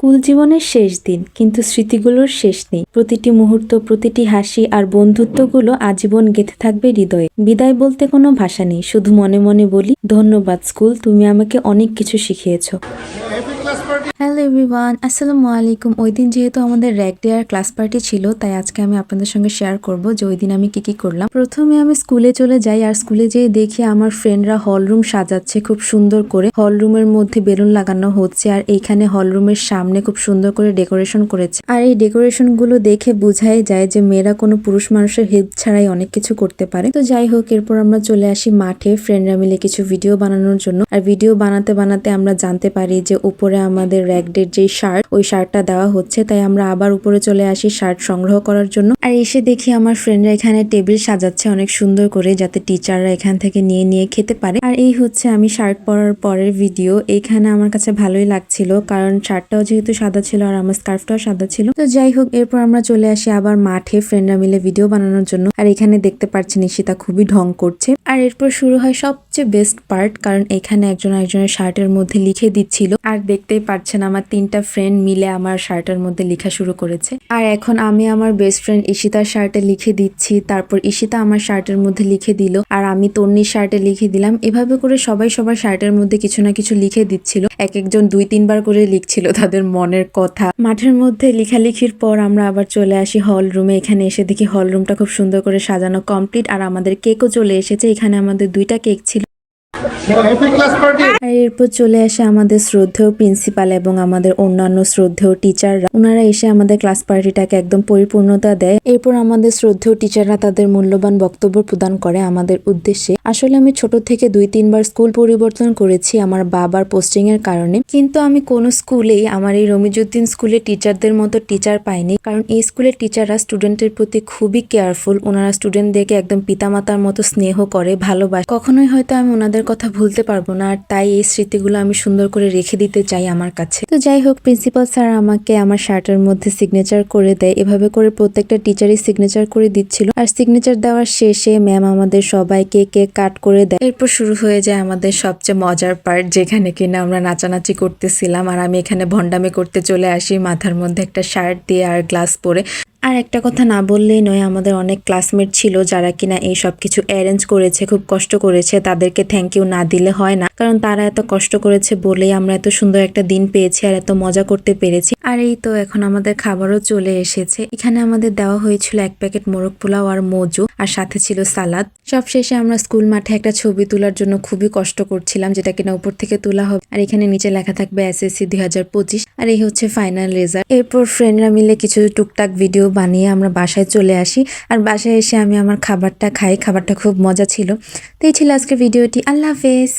School জীবনের শেষ দিন, কিন্তু স্মৃতিগুলোর শেষ নেই। প্রতিটি মুহূর্ত, প্রতিটি হাসি আর বন্ধুত্বগুলো আজীবন গেঁথে থাকবে হৃদয়ে। বিদায় বলতে কোনো ভাষা নেই, শুধু মনে মনে বলি ধন্যবাদ স্কুল, তুমি আমাকে অনেক কিছু শিখিয়েছো। হ্যালো এভরিওয়ান, আসসালামু আলাইকুম। ওই দিন যেহেতু আমাদের র্যাগ ডে আর ক্লাস পার্টি ছিল, তাই আজকে আমি আপনাদের সঙ্গে শেয়ার করব যে ওই দিন আমি কি করলাম। প্রথমে আমি স্কুলে চলে যাই, আর স্কুলে যেয়ে দেখি আমার ফ্রেন্ডরা হল রুম সাজাচ্ছে খুব সুন্দর করে। হল রুমের মধ্যে বেলুন লাগানো হচ্ছে, আর এইখানে হল রুমের সামনে খুব সুন্দর করে ডেকোরেশন করেছে। আর এই ডেকোরেশন গুলো দেখে বোঝাই যায় যে মেয়েরা কোনো পুরুষ মানুষের হেল্প ছাড়াই অনেক কিছু করতে পারে। তো যাই হোক, এরপর আমরা চলে আসি মাঠে ফ্রেন্ডরা মিলে কিছু ভিডিও বানানোর জন্য। আর ভিডিও বানাতে বানাতে আমরা জানতে পারি যে উপরে আমাদের র্যাগ ডের যে শার্ট, ওই শার্টটা দেওয়া হচ্ছে, তাই আমরা আবার উপরে চলে আসি শার্ট সংগ্রহ করার জন্য। আর এসে দেখি আমার ফ্রেন্ডরা এখানে টেবিল সাজাচ্ছে অনেক সুন্দর করে, যাতে টিচাররা এখান থেকে নিয়ে নিয়ে খেতে পারে। আর এই হচ্ছে আমি শার্ট পরার পরের ভিডিও। এইখানে আমার কাছে ভালোই লাগছিল, কারণ শার্টটাও যেহেতু সাদা ছিল আর আমার স্কার্ফটাও সাদা ছিল। তো যাই হোক, এরপর আমরা চলে আসি আবার মাঠে ফ্রেন্ডরা মিলে ভিডিও বানানোর জন্য। আর এখানে দেখতে পাচ্ছি নিশিতা খুবই ঢং করছে। আর এরপর শুরু হয় সবচেয়ে বেস্ট পার্ট, কারণ এখানে একজন আরেকজনের শার্টের মধ্যে লিখে দিচ্ছিল। আর দেখতেই পাচ্ছেন আমার 3টা ফ্রেন্ড মিলে আমার শার্টের মধ্যে লেখা শুরু করেছে। আর এখন আমি আমার বেস্ট ফ্রেন্ড ঈশিতার শার্টে লিখে দিচ্ছি, তারপর ঈশিতা আমার শার্টের মধ্যে লিখে দিল, আর আমি তন্নির শার্টে লিখে দিলাম। এভাবে করে সবাই সবার শার্টের মধ্যে কিছু না কিছু লিখে দিচ্ছিল। এক একজন 2-3 বার করে লিখছিল তাদের মনের কথা। মাঠের মধ্যে লেখালেখির পর আমরা আবার চলে আসি হল রুমে। এখানে এসে দেখি হল রুমটা খুব সুন্দর করে সাজানো কমপ্লিট, আর আমাদের কেকও চলে এসেছে। এখানে আমাদের 2টা কেক ছিল। আর এরপর চলে আসে আমাদের শ্রদ্ধেয় প্রিন্সিপাল এবং আমাদের অন্যান্য শ্রদ্ধেয় টিচাররা। ওনারা এসে আমাদের ক্লাস পার্টিটাকে একদম পরিপূর্ণতা দেয়। এরপর আমাদের শ্রদ্ধেয় টিচাররা তাদের মূল্যবান বক্তব্য প্রদান করে আমাদের উদ্দেশ্যে। আসলে আমি ছোট থেকে 2-3 বার স্কুল পরিবর্তন করেছি আমার বাবার পোস্টিং এর কারণে, কিন্তু আমি কোনো স্কুলেই আমার এই রমিজউদ্দিন স্কুলের টিচারদের মতো টিচার পাইনি। কারণ এই স্কুলের টিচাররা স্টুডেন্টের প্রতি খুবই কেয়ারফুল। ওনারা স্টুডেন্টদেরকে একদম পিতামাতার মতো স্নেহ করে, ভালোবাসে। কখনোই হয়তো আমি ওনাদের কথা ভুলতে পারবো না, আর তাই এই স্মৃতিগুলো আমি সুন্দর করে রেখে দিতে চাই আমার কাছে। তো যাই হোক, প্রিন্সিপাল স্যার আমাকে আমার শার্টের মধ্যে সিগনেচার করে দেয়। এভাবে করে প্রত্যেকটা টিচারই সিগনেচার করে দিচ্ছিল। আর সিগনেচার দেওয়ার শেষে ম্যাম আমাদের সবাইকে কেক কাট করে দেয়। এরপর শুরু হয়ে যায় আমাদের সবচেয়ে মজার পার্ট, যেখানে কিনা আমরা নাচানাচি করতেছিলাম। আর আমি এখানে ভন্ডামি করতে চলে আসি, মাথার মধ্যে একটা শার্ট দিয়ে আর গ্লাস পরে। আর একটা কথা না বললেই নয়, আমাদের অনেক ক্লাসমেট ছিল যারা কিনা এই সব কিছু অ্যারেঞ্জ করেছে, খুব কষ্ট করেছে। তাদেরকে থ্যাংক ইউ না দিলে হয় না, কারণ তারা এত কষ্ট করেছে বলেই আমরা এত সুন্দর একটা দিন পেয়েছি আর এত মজা করতে পেরেছি। আর এই তো এখন আমাদের খাবারও চলে এসেছে। এখানে আমাদের দেওয়া হয়েছিল 1 প্যাকেট মোরগ পোলাও আর মজু, আর সাথে ছিল সালাদ। সব শেষে আমরা স্কুল মাঠে একটা ছবি তোলার জন্য খুবই কষ্ট করছিলাম, যেটা কিনা উপর থেকে তোলা হবে। আর এখানে নিচে লেখা থাকবে SSC 2025। আর এই হচ্ছে ফাইনাল রেজাল্ট। এরপর ফ্রেন্ডরা মিলে কিছু টুকটাক ভিডিও বানিয়ে আমরা বাসায় চলে আসি। আর বাসায় এসে আমি আমার খাবারটা খাই। খাবারটা খুব মজা ছিল। তো এই ছিল আজকে ভিডিওটি। আল্লাহ হাফেজ।